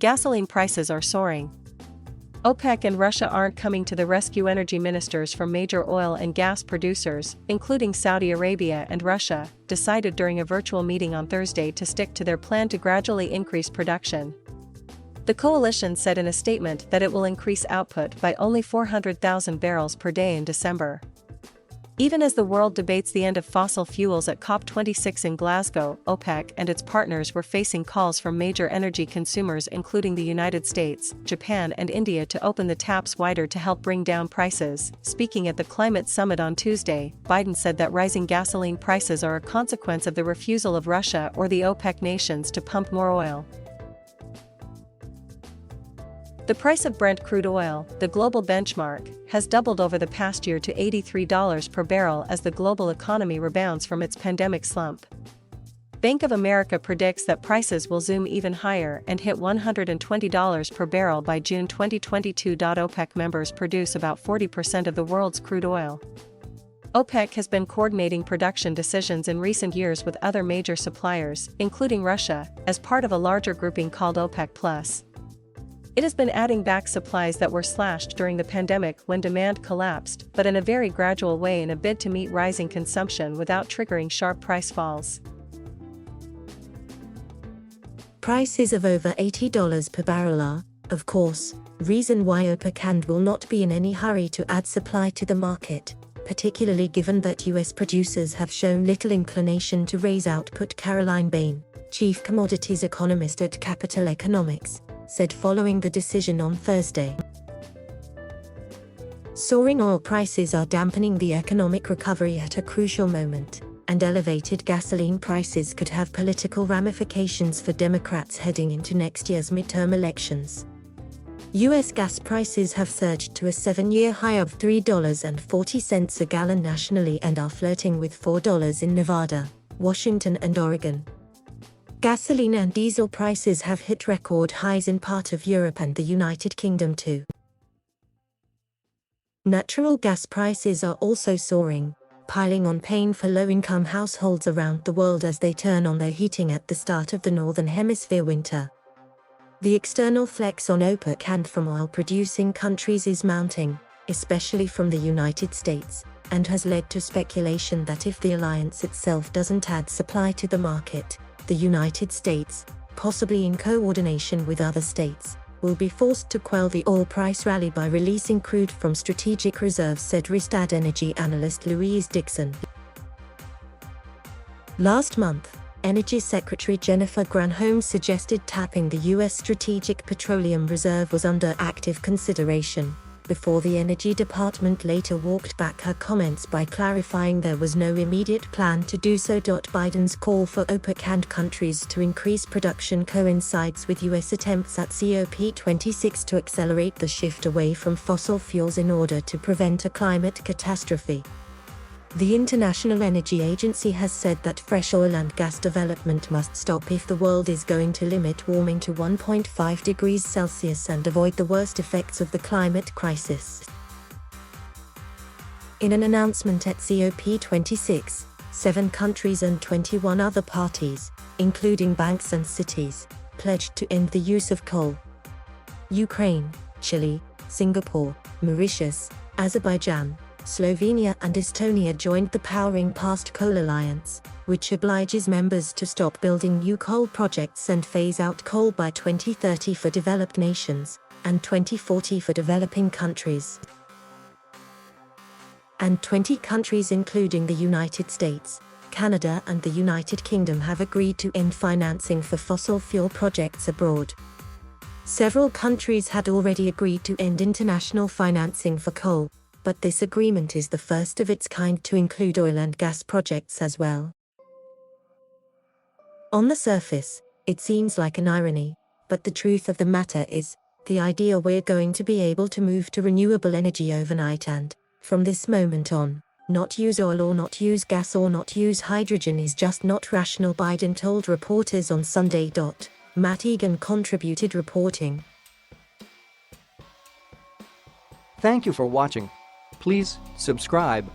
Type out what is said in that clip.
gasoline prices are soaring. OPEC and Russia aren't coming to the rescue energy. Ministers from major oil and gas producers, including Saudi Arabia and Russia, decided during a virtual meeting on Thursday to stick to their plan to gradually increase production. The coalition said in a statement that it will increase output by only 400,000 barrels per day in December. Even as the world debates the end of fossil fuels at COP26 in Glasgow, OPEC and its partners were facing calls from major energy consumers including the United States, Japan and India to open the taps wider to help bring down prices. Speaking at the climate summit on Tuesday, Biden said that rising gasoline prices are a consequence of the refusal of Russia or the OPEC nations to pump more oil. The price of Brent crude oil, the global benchmark, has doubled over the past year to $83 per barrel as the global economy rebounds from its pandemic slump. Bank of America predicts that prices will zoom even higher and hit $120 per barrel by June 2022. OPEC members produce about 40% of the world's crude oil. OPEC has been coordinating production decisions in recent years with other major suppliers, including Russia, as part of a larger grouping called OPEC+. It has been adding back supplies that were slashed during the pandemic when demand collapsed, but in a very gradual way in a bid to meet rising consumption without triggering sharp price falls. Prices of over $80 per barrel are, of course, reason why OPEC and will not be in any hurry to add supply to the market, particularly given that US producers have shown little inclination to raise output. Caroline Bain, chief commodities economist at Capital Economics, said following the decision on Thursday. Soaring oil prices are dampening the economic recovery at a crucial moment, and elevated gasoline prices could have political ramifications for Democrats heading into next year's midterm elections. U.S. gas prices have surged to a 7-year high of $3.40 a gallon nationally and are flirting with $4 in Nevada, Washington and Oregon. Gasoline and diesel prices have hit record highs in part of Europe and the United Kingdom too. Natural gas prices are also soaring, piling on pain for low-income households around the world as they turn on their heating at the start of the Northern Hemisphere winter. The external flex on OPEC and from oil-producing countries is mounting, especially from the United States, and has led to speculation that if the alliance itself doesn't add supply to the market, the United States, possibly in coordination with other states, will be forced to quell the oil price rally by releasing crude from strategic reserves, said Rystad energy analyst Louise Dixon. Last month, Energy Secretary Jennifer Granholm suggested tapping the U.S. Strategic Petroleum Reserve was under active consideration, before the Energy Department later walked back her comments by clarifying there was no immediate plan to do so. Biden's call for OPEC and countries to increase production coincides with U.S. attempts at COP26 to accelerate the shift away from fossil fuels in order to prevent a climate catastrophe. The International Energy Agency has said that fresh oil and gas development must stop if the world is going to limit warming to 1.5 degrees Celsius and avoid the worst effects of the climate crisis. In an announcement at COP26, 7 countries and 21 other parties, including banks and cities, pledged to end the use of coal. Ukraine, Chile, Singapore, Mauritius, Azerbaijan, Slovenia and Estonia joined the Powering Past Coal Alliance, which obliges members to stop building new coal projects and phase out coal by 2030 for developed nations, and 2040 for developing countries. And 20 countries including the United States, Canada and the United Kingdom have agreed to end financing for fossil fuel projects abroad. Several countries had already agreed to end international financing for coal, but this agreement is the first of its kind to include oil and gas projects as well. On the surface, it seems like an irony, but the truth of the matter is, the idea we're going to be able to move to renewable energy overnight and, from this moment on, not use oil or not use gas or not use hydrogen is just not rational, Biden told reporters on Sunday. Matt Egan contributed reporting. Thank you for watching. Please subscribe